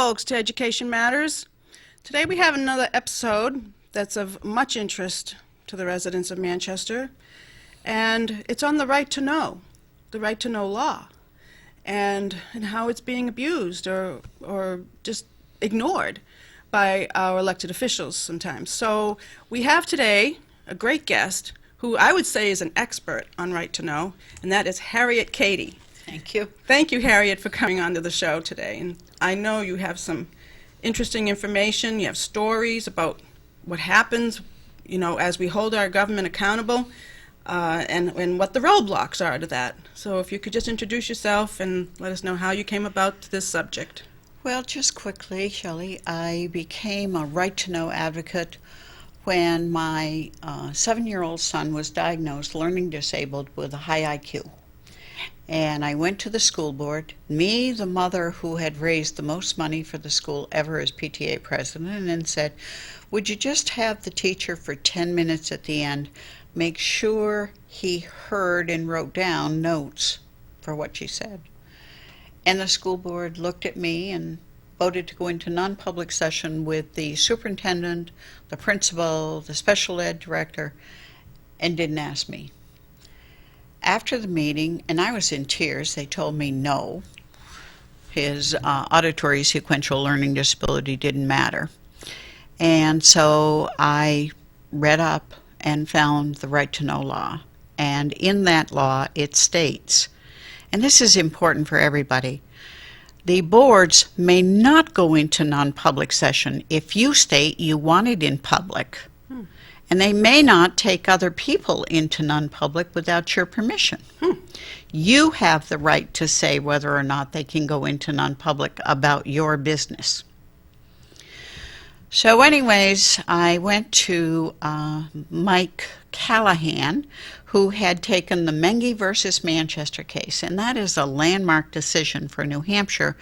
folks, to Education Matters. Today we have another episode that's of much interest to the residents of Manchester, and it's on the right to know law, and how it's being abused or just ignored by our elected officials sometimes. So we have today a great guest who I would say is an expert on right to know, and that is Harriet Cady. Thank you. Thank you, Harriet, for coming onto the show today. And I know you have some interesting information. You have stories about what happens, as we hold our government accountable, and what the roadblocks are to that. So if you could just introduce yourself and let us know how you came about this subject. Well, just quickly, Shelley, I became a right-to-know advocate when my 7-year-old son was diagnosed learning disabled with a high IQ. And I went to the school board, me, the mother who had raised the most money for the school ever as PTA president, and said, would you just have the teacher for 10 minutes at the end make sure he heard and wrote down notes for what she said? And the school board looked at me and voted to go into non-public session with the superintendent, the principal, the special ed director, and didn't ask me. After the meeting, and I was in tears, they told me no, his auditory sequential learning disability didn't matter. And so I read up and found the right to know law. And in that law, it states, and this is important for everybody, the boards may not go into non-public session if you state you want it in public. And they may not take other people into non-public without your permission. You have the right to say whether or not they can go into non-public about your business. So anyways, I went to Mike Callahan, who had taken the Menge versus Manchester case, and that is a landmark decision for New Hampshire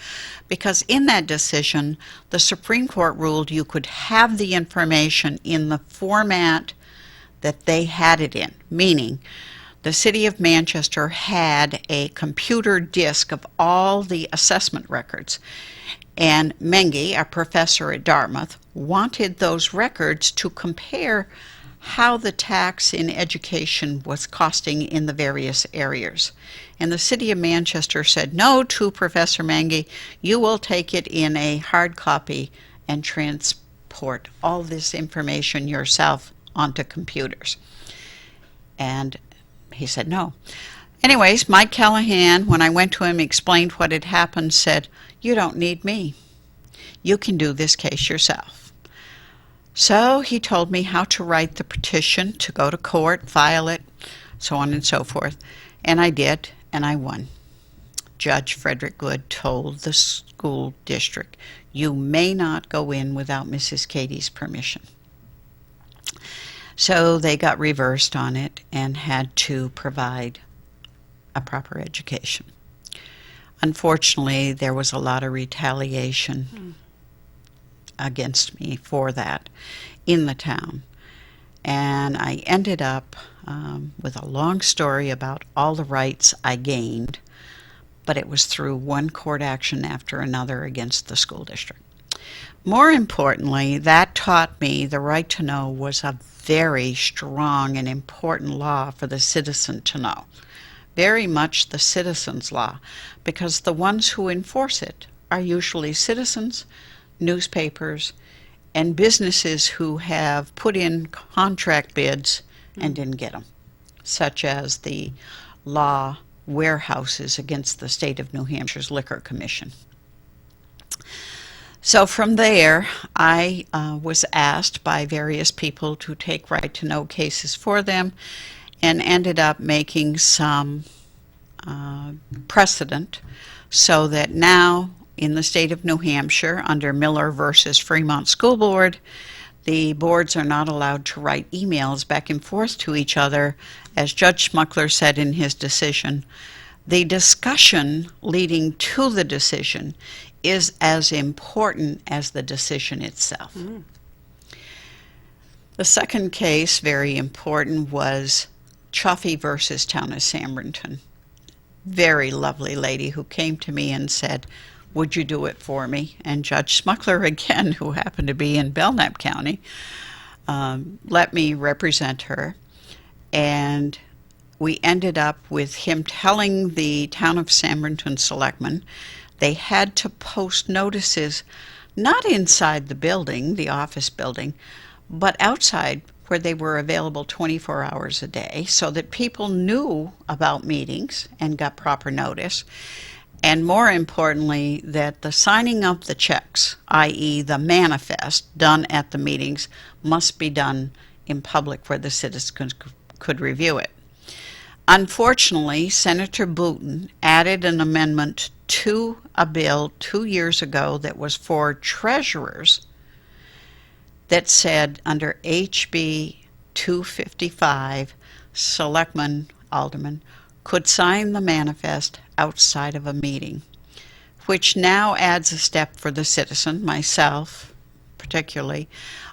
because in that decision, the Supreme Court ruled you could have the information in the format that they had it in, meaning the city of Manchester had a computer disk of all the assessment records. And Menge, a professor at Dartmouth, wanted those records to compare how the tax in education was costing in the various areas. And the city of Manchester said no to Professor Menge. You will take it in a hard copy and transport all this information yourself onto computers. And he said no. Anyways, Mike Callahan, when I went to him, explained what had happened, said, you don't need me. You can do this case yourself. So he told me how to write the petition, to go to court, file it, so on and so forth. And I did, and I won. Judge Frederick Good told the school district, you may not go in without Mrs. Cady's permission. So they got reversed on it and had to provide a proper education. Unfortunately, there was a lot of retaliation against me for that in the town. And I ended up with a long story about all the rights I gained, but it was through one court action after another against the school district. More importantly, that taught me the right to know was a very strong and important law for the citizen to know. Very much the citizen's law, because the ones who enforce it are usually citizens, newspapers, and businesses who have put in contract bids and didn't get them, such as the law warehouses against the state of New Hampshire's Liquor Commission. So from there, I was asked by various people to take right-to-know cases for them and ended up making some precedent so that now in the state of New Hampshire, under Miller versus Fremont School Board, the boards are not allowed to write emails back and forth to each other. As Judge Schmuckler said in his decision, the discussion leading to the decision is as important as the decision itself. The second case, very important, was Chaffee versus Town of Sambrenton. Very lovely lady who came to me and said, would you do it for me? And Judge Smuckler, again, who happened to be in Belknap County, let me represent her. And we ended up with him telling the town of San Bernardino selectmen they had to post notices not inside the building, the office building, but outside where they were available 24 hours a day so that people knew about meetings and got proper notice. And more importantly, that the signing of the checks, i.e. the manifest done at the meetings, must be done in public where the citizens could review it. Unfortunately, Senator Booton added an amendment to a bill 2 years ago that was for treasurers that said under HB 255, selectmen, aldermen, could sign the manifest outside of a meeting, which now adds a step for the citizen, myself particularly.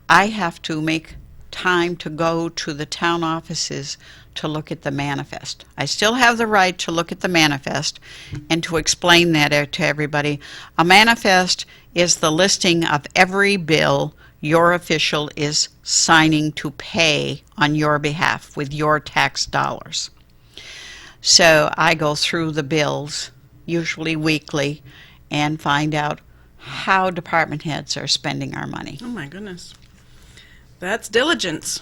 I have to make time to go to the town offices to look at the manifest. I still have the right to look at the manifest and to explain that to everybody. A manifest is the listing of every bill your official is signing to pay on your behalf with your tax dollars. So I go through the bills, usually weekly, and find out how department heads are spending our money. Oh my goodness. That's diligence,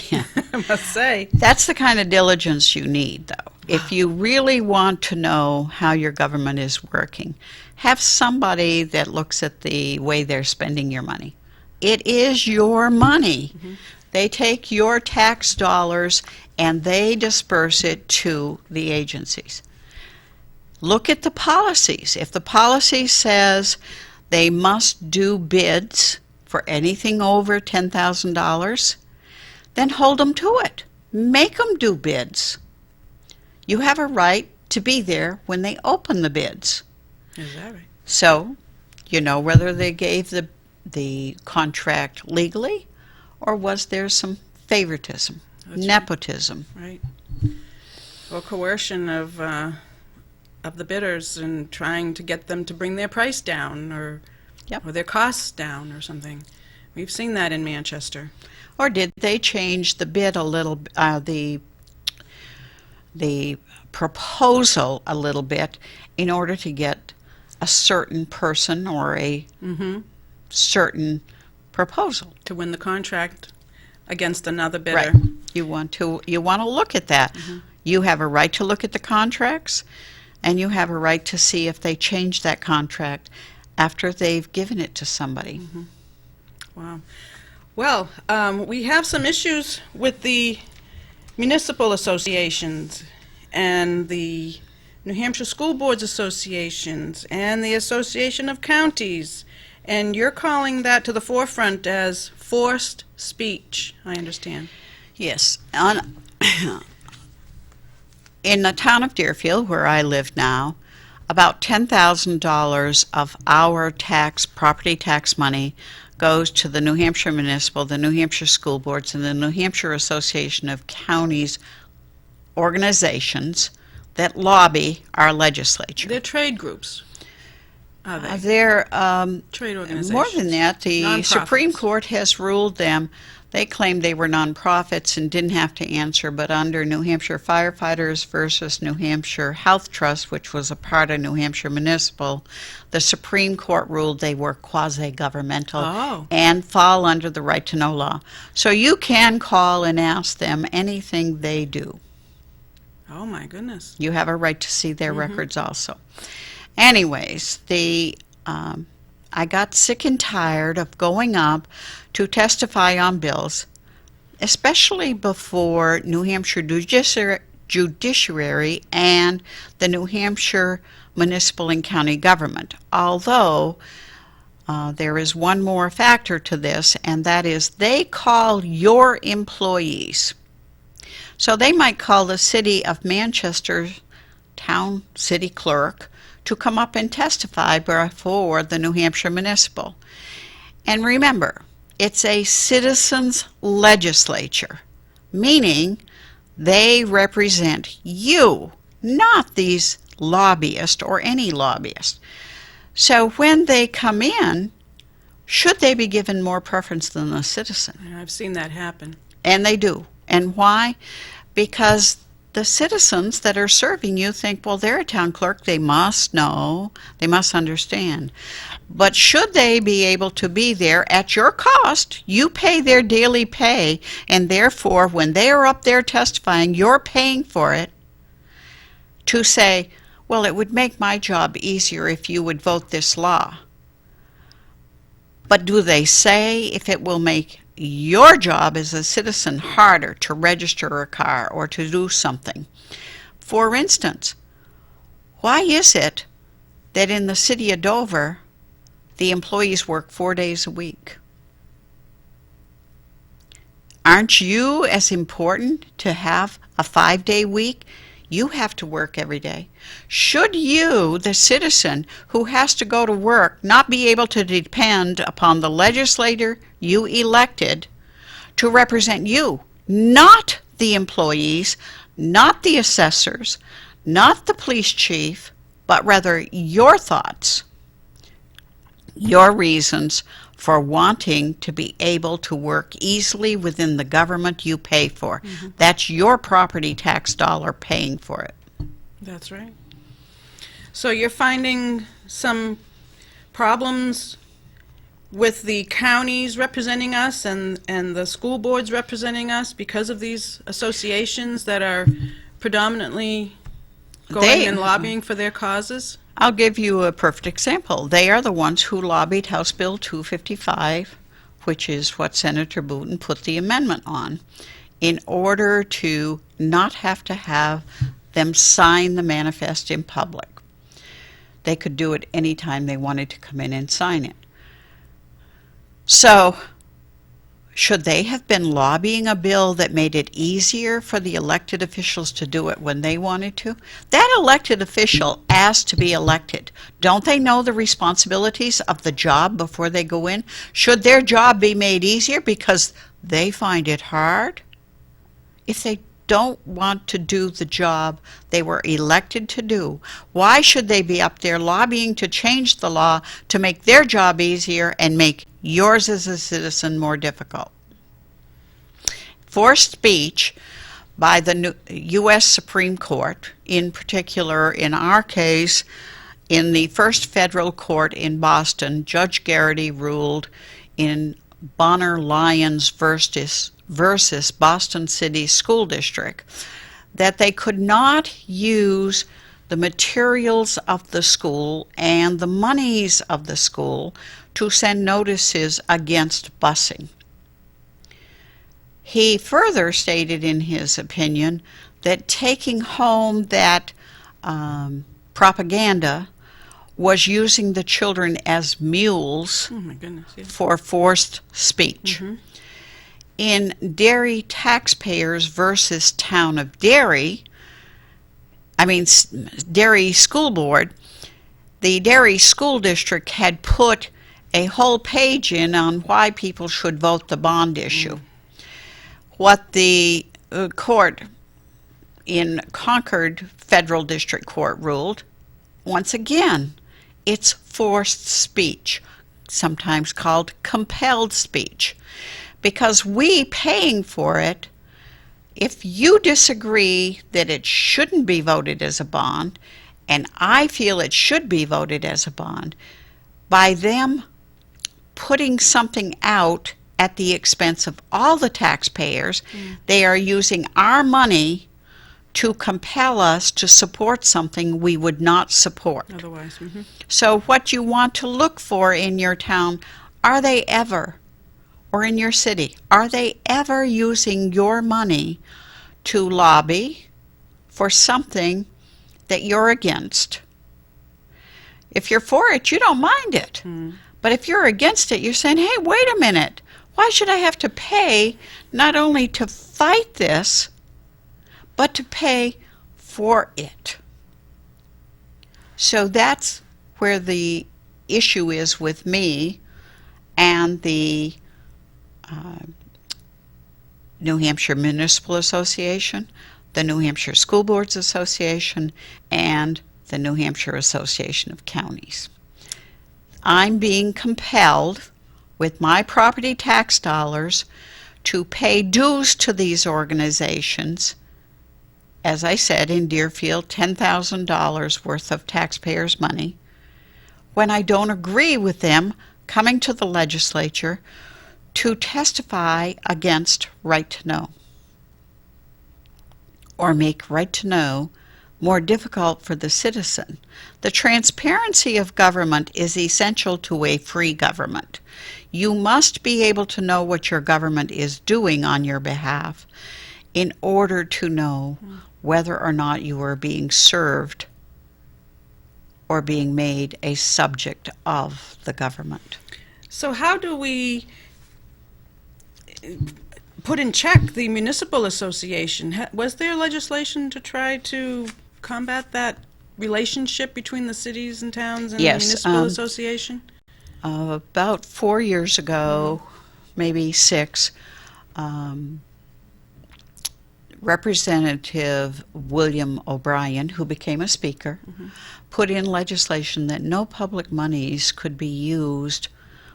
Yeah. I must say. That's the kind of diligence you need, though. If you really want to know how your government is working, have somebody that looks at the way they're spending your money. It is your money. Mm-hmm. They take your tax dollars and they disperse it to the agencies. Look at the policies. If the policy says they must do bids for anything over $10,000, then hold them to it. Make them do bids. You have a right to be there when they open the bids. Is that right? So, you know whether they gave the contract legally or was there some favoritism, That's nepotism. Right. Or coercion of the bidders and trying to get them to bring their price down or their costs down or something. We've seen that in Manchester. Or did they change the bid a little, the proposal a little bit in order to get a certain person or a certain proposal To win the contract against another bidder. Right. You want to look at that. You have a right to look at the contracts, and you have a right to see if they change that contract after they've given it to somebody. Wow. Well, we have some issues with the municipal associations and the New Hampshire School Boards Associations and the Association of Counties. And you're calling that to the forefront as forced speech, I understand. Yes. In the town of Deerfield, where I live now, about $10,000 of our property tax money goes to the New Hampshire Municipal, the New Hampshire School Boards, and the New Hampshire Association of Counties organizations that lobby our legislature. They're trade groups, are they? They're Trade organizations. more than that. The Nonprofits. Supreme Court has ruled them. They claimed they were nonprofits and didn't have to answer, but under New Hampshire Firefighters versus New Hampshire Health Trust, which was a part of New Hampshire Municipal, the Supreme Court ruled they were quasi-governmental and fall under the right to know law. So you can call and ask them anything they do. Oh, my goodness. You have a right to see their records also. Anyways, I got sick and tired of going up to testify on bills, especially before New Hampshire Judiciary and the New Hampshire Municipal and County Government. Although there is one more factor to this, and that is they call your employees. So they might call the City of Manchester town city clerk to come up and testify before the New Hampshire Municipal. And remember, it's a citizens' legislature, meaning they represent you, not these lobbyists or any lobbyist. So when they come in, should they be given more preference than a citizen? And I've seen that happen. And they do. And why? Because the citizens that are serving you think, well, they're a town clerk, they must know, they must understand. But should they be able to be there at your cost, you pay their daily pay, and therefore when they are up there testifying, you're paying for it, to say, well, it would make my job easier if you would vote this law. But do they say if it will make your job as a citizen harder to register a car or to do something? For instance, why is it that in the city of Dover, the employees work 4 days a week? Aren't you as important to have a 5-day week? You have to work every day. Should you, the citizen who has to go to work, not be able to depend upon the legislator you elected to represent you, not the employees, not the assessors, not the police chief, but rather your thoughts, your reasons for wanting to be able to work easily within the government you pay for? Mm-hmm. That's your property tax dollar paying for it. That's right. So you're finding some problems with the counties representing us and the school boards representing us because of these associations that are predominantly going and lobbying for their causes? I'll give you a perfect example. They are the ones who lobbied House Bill 255, which is what Senator Booten put the amendment on, in order to not have to have them sign the manifest in public. They could do it anytime they wanted to come in and sign it. So, should they have been lobbying a bill that made it easier for the elected officials to do it when they wanted to? That elected official asked to be elected. Don't they know the responsibilities of the job before they go in? Should their job be made easier because they find it hard? If they don't want to do the job they were elected to do, why should they be up there lobbying to change the law to make their job easier and make yours as a citizen more difficult? Forced speech by the U.S. Supreme Court, in particular, in our case, in the first federal court in Boston, Judge Garrity ruled in Bonner-Lyons versus Boston City School District that they could not use the materials of the school and the monies of the school to send notices against busing. He further stated in his opinion that taking home that propaganda was using the children as mules for forced speech. Mm-hmm. In Derry Taxpayers versus Town of Derry, Derry School Board, the Derry School District had put a whole page in on why people should vote the bond issue. What the court in Concord Federal District Court ruled, once again, it's forced speech, sometimes called compelled speech. Because we paying for it, if you disagree that it shouldn't be voted as a bond, and I feel it should be voted as a bond, by them putting something out at the expense of all the taxpayers, they are using our money to compel us to support something we would not support. Otherwise. Mm-hmm. So what you want to look for in your town, are they ever, or in your city, are they ever using your money to lobby for something that you're against? If you're for it, you don't mind it. But if you're against it, you're saying, hey, wait a minute. Why should I have to pay not only to fight this, but to pay for it? So that's where the issue is with me and the New Hampshire Municipal Association, the New Hampshire School Boards Association, and the New Hampshire Association of Counties. I'm being compelled with my property tax dollars to pay dues to these organizations. As I said, in Deerfield, $10,000 worth of taxpayers' money, when I don't agree with them coming to the legislature to testify against right to know, or make right to know more difficult for the citizen. The transparency of government is essential to a free government. You must be able to know what your government is doing on your behalf in order to know whether or not you are being served or being made a subject of the government. So how do we put in check the municipal association? Was there legislation to try to combat that relationship between the cities and towns and Yes, the municipal association? About 4 years ago, maybe 6, Representative William O'Brien, who became a speaker, put in legislation that no public monies could be used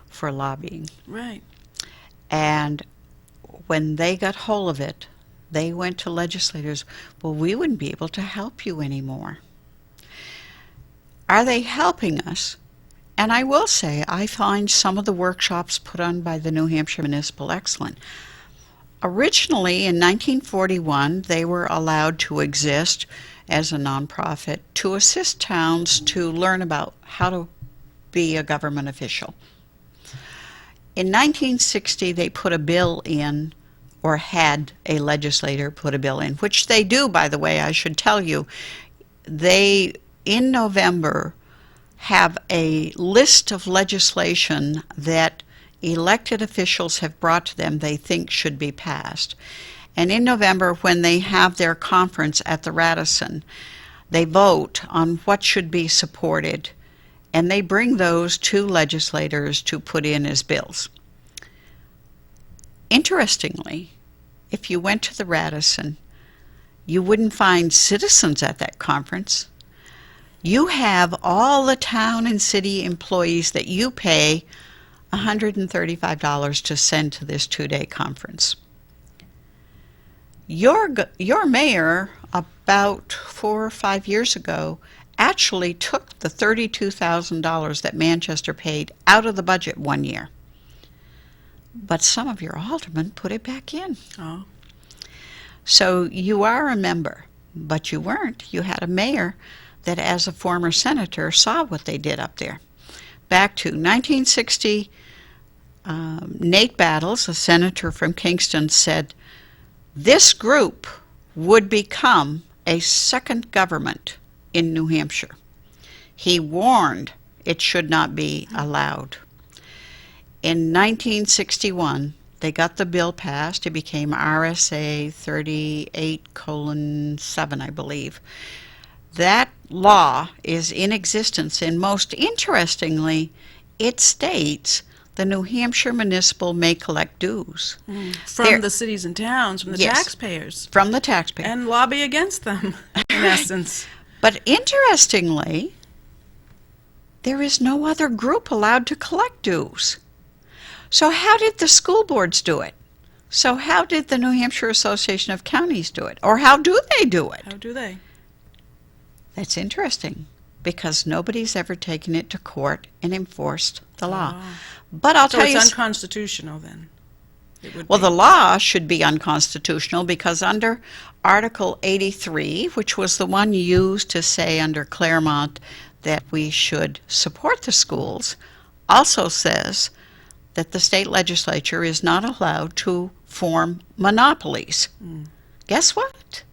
for lobbying. Right. And when they got hold of it, they went to legislators, well, we wouldn't be able to help you anymore. Are they helping us? And I will say, I find some of the workshops put on by the New Hampshire Municipal excellent. Originally, in 1941, they were allowed to exist as a nonprofit to assist towns to learn about how to be a government official. In 1960, they put a bill in, or had a legislator put a bill in, which they do, by the way, I should tell you. They, in November, have a list of legislation that elected officials have brought to them they think should be passed. And in November, when they have their conference at the Radisson, they vote on what should be supported, and they bring those to legislators to put in as bills. Interestingly, if you went to the Radisson, you wouldn't find citizens at that conference. You have all the town and city employees that you pay $135 to send to this 2-day conference. Your mayor, about 4 or 5 years ago, actually took the $32,000 that Manchester paid out of the budget one year. But some of your aldermen put it back in. Oh. So you are a member, but you weren't. You had a mayor that, as a former senator, saw what they did up there. Back to 1960, Nate Battles, a senator from Kingston, said this group would become a second government in New Hampshire. He warned it should not be allowed. In 1961, they got the bill passed. It became RSA 38:7, I believe. That law is in existence, and most interestingly, it states the New Hampshire municipal may collect dues. From the cities and towns, from the Yes. taxpayers, From the taxpayer. and lobby against them, in essence. But interestingly, there is no other group allowed to collect dues. So how did the school boards do it? So how did the New Hampshire Association of Counties do it? Or how do they do it? How do they? That's interesting, because nobody's ever taken it to court and enforced the law. Oh. But I'll So tell you... it's unconstitutional then? It would Well, be. the law should be unconstitutional because under Article 83, which was the one used to say under Claremont that we should support the schools, also says that the state legislature is not allowed to form monopolies. Guess what?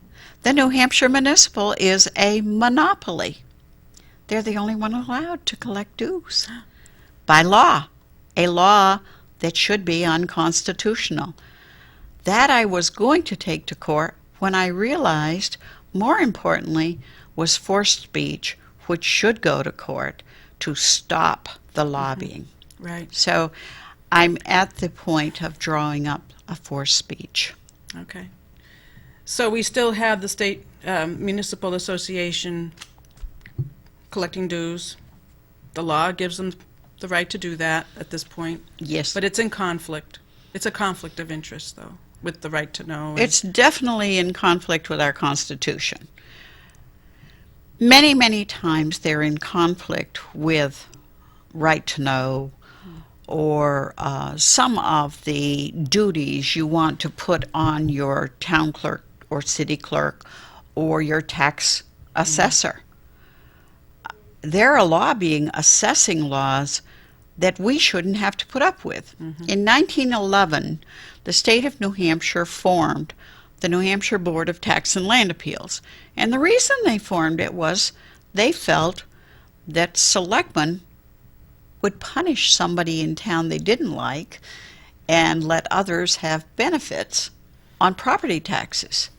The New Hampshire Municipal is a monopoly. They're the only one allowed to collect dues by law, a law that should be unconstitutional. That I was going to take to court when I realized, more importantly, was forced speech, which should go to court to stop the lobbying. Right. So I'm at the point of drawing up a forced speech. Okay. So we still have the state municipal association collecting dues. The law gives them the right to do that at this point. Yes. But it's in conflict. It's a conflict of interest, though, with the right to know. It's definitely in conflict with our Constitution. Many, many times they're in conflict with right to know or some of the duties you want to put on your town clerk or city clerk or your tax assessor. They're lobbying assessing laws that we shouldn't have to put up with. In 1911, the state of New Hampshire formed the New Hampshire Board of Tax and Land Appeals. And the reason they formed it was they felt that selectmen would punish somebody in town they didn't like and let others have benefits on property taxes.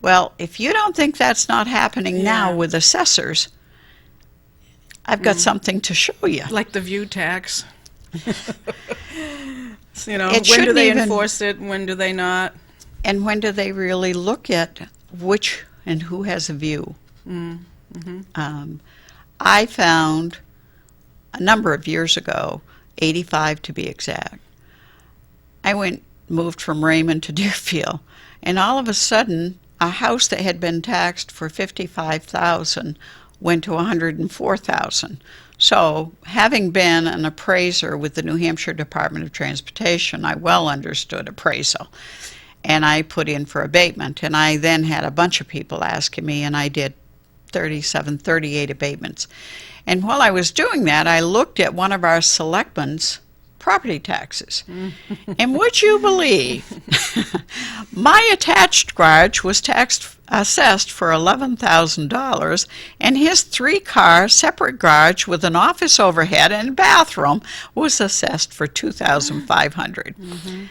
Well, if you don't think that's not happening now with assessors, I've got something to show you. Like the view tax. You know, It when do shouldn't they even- enforce it? When do they not? And when do they really look at which and who has a view? I found a number of years ago, 85 to be exact, I moved from Raymond to Deerfield, and all of a sudden, a house that had been taxed for $55,000 went to $104,000. So, having been an appraiser with the New Hampshire Department of Transportation, I well understood appraisal. And I put in for abatement, and I then had a bunch of people asking me, and I did 38 abatements. And while I was doing that, I looked at one of our selectmen's property taxes. And would you believe, my attached garage was assessed for $11,000, and his 3-car separate garage with an office overhead and bathroom was assessed for $2,500.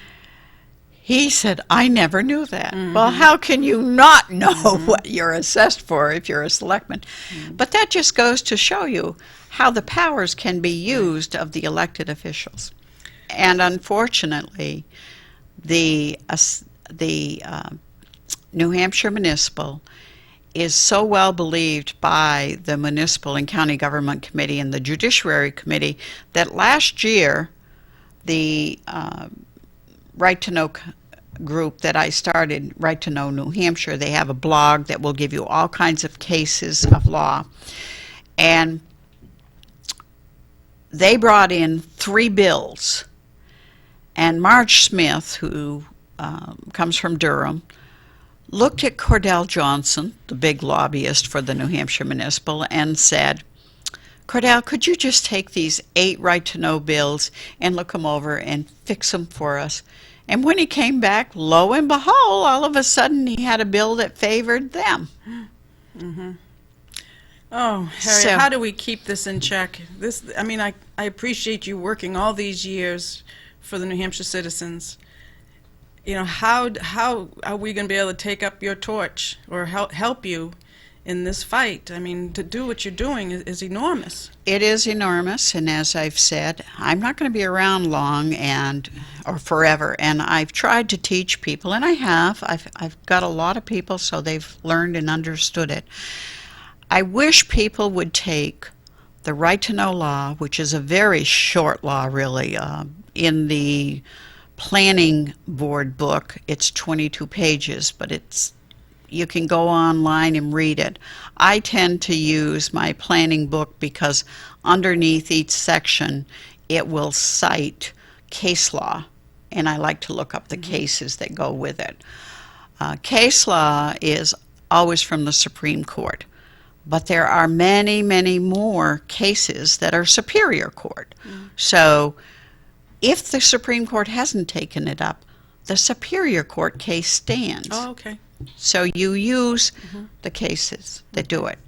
He said, I never knew that. Well, how can you not know what you're assessed for if you're a selectman? But that just goes to show you how the powers can be used of the elected officials. And unfortunately, the New Hampshire Municipal is so well believed by the Municipal and County Government Committee and the Judiciary Committee that last year the Right to Know group that I started, Right to Know New Hampshire, they have a blog that will give you all kinds of cases of law. And they brought in 3 bills. And Marge Smith, who comes from Durham, looked at Cordell Johnson, the big lobbyist for the New Hampshire Municipal, and said, Cordell, could you just take these 8 Right to Know bills and look them over and fix them for us? And when he came back, lo and behold, all of a sudden he had a bill that favored them. Oh, Harriet, So- how do we keep this in check? I appreciate you working all these years for the New Hampshire citizens. You know, how are we going to be able to take up your torch or help you in this fight? I mean, to do what you're doing is enormous. It is enormous, and as I've said, I'm not going to be around long or forever. And I've tried to teach people, and I have. I've got a lot of people, so they've learned and understood it. I wish people would take the Right to Know law, which is a very short law, really. In the planning board book, it's 22 pages, but you can go online and read it. I tend to use my planning book because underneath each section it will cite case law, and I like to look up the cases that go with it. Case law is always from the Supreme Court, but there are many, many more cases that are Superior Court. So if the Supreme Court hasn't taken it up, the Superior Court case stands. Oh, okay. So you use the cases that do it.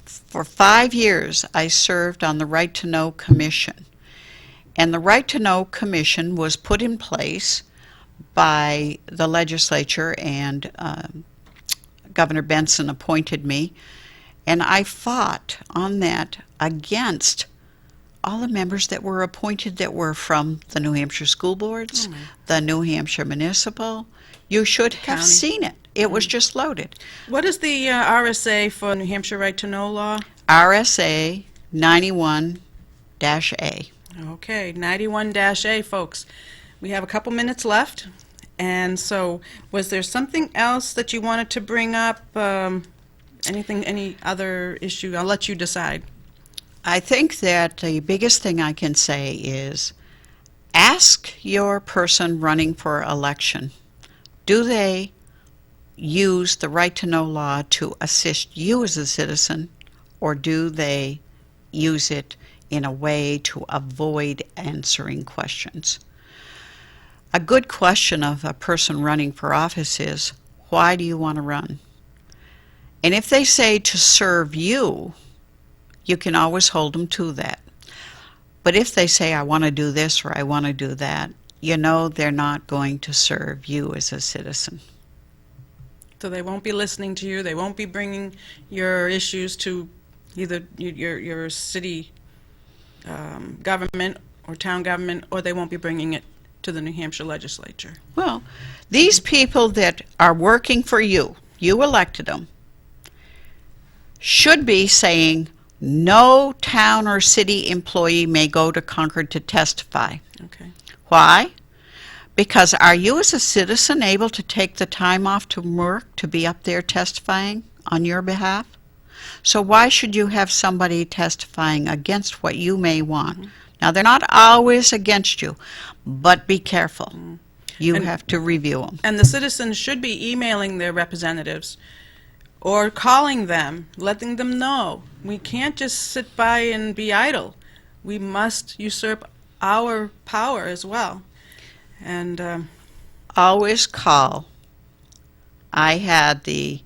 For 5 years, I served on the Right to Know Commission. And the Right to Know Commission was put in place by the legislature, and Governor Benson appointed me. And I fought on that against all the members that were appointed that were from the New Hampshire school boards, the New Hampshire Municipal. You should have County. seen it. It was just loaded. What is the RSA for New Hampshire Right to Know law? RSA 91 91-A. Okay, 91-A, folks. We have a couple minutes left. And so, was there something else that you wanted to bring up? Any other issue? I'll let you decide. I think that the biggest thing I can say is ask your person running for election, do they use the right to know law to assist you as a citizen, or do they use it in a way to avoid answering questions? A good question of a person running for office is, why do you want to run? And if they say to serve you, you can always hold them to that. But if they say, I want to do this or I want to do that, you know they're not going to serve you as a citizen. So they won't be listening to you. They won't be bringing your issues to either your city government or town government, or they won't be bringing it to the New Hampshire legislature. Well, these people that are working for you, you elected them, should be saying, no town or city employee may go to Concord to testify. Okay. Why? Because are you as a citizen able to take the time off to work to be up there testifying on your behalf? So why should you have somebody testifying against what you may want? Mm-hmm. Now, they're not always against you, but be careful. Mm-hmm. You have to review them. And the citizens should be emailing their representatives or calling them, letting them know. We can't just sit by and be idle. We must usurp our power as well. And always call. I had the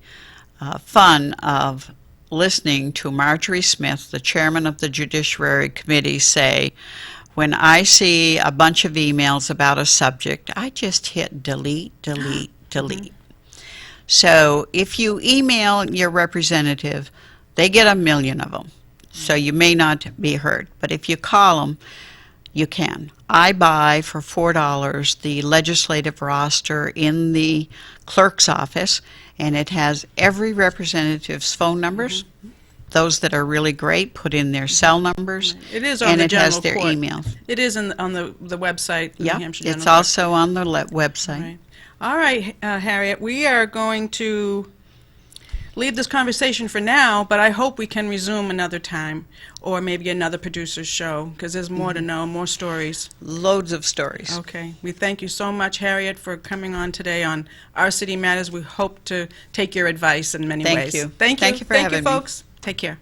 fun of listening to Marjorie Smith, the chairman of the Judiciary Committee, say, when I see a bunch of emails about a subject, I just hit delete, delete, delete. So if you email your representative, they get 1 million of them. So you may not be heard. But if you call them, you can. I buy for $4 the legislative roster in the clerk's office, and it has every representative's phone numbers. Mm-hmm. Those that are really great put in their cell numbers. It is on and the it has general their court. email. It is on the website. The Yeah, New Hampshire General it's Court. also on the website. Right. All right, Harriet, we are going to leave this conversation for now, but I hope we can resume another time, or maybe another producer's show, because there's more to know, more stories. Loads of stories. Okay. We thank you so much, Harriet, for coming on today on Our City Matters. We hope to take your advice in many ways. Thank you. Thank you. Thank you for having me. Thank you, folks. Take care.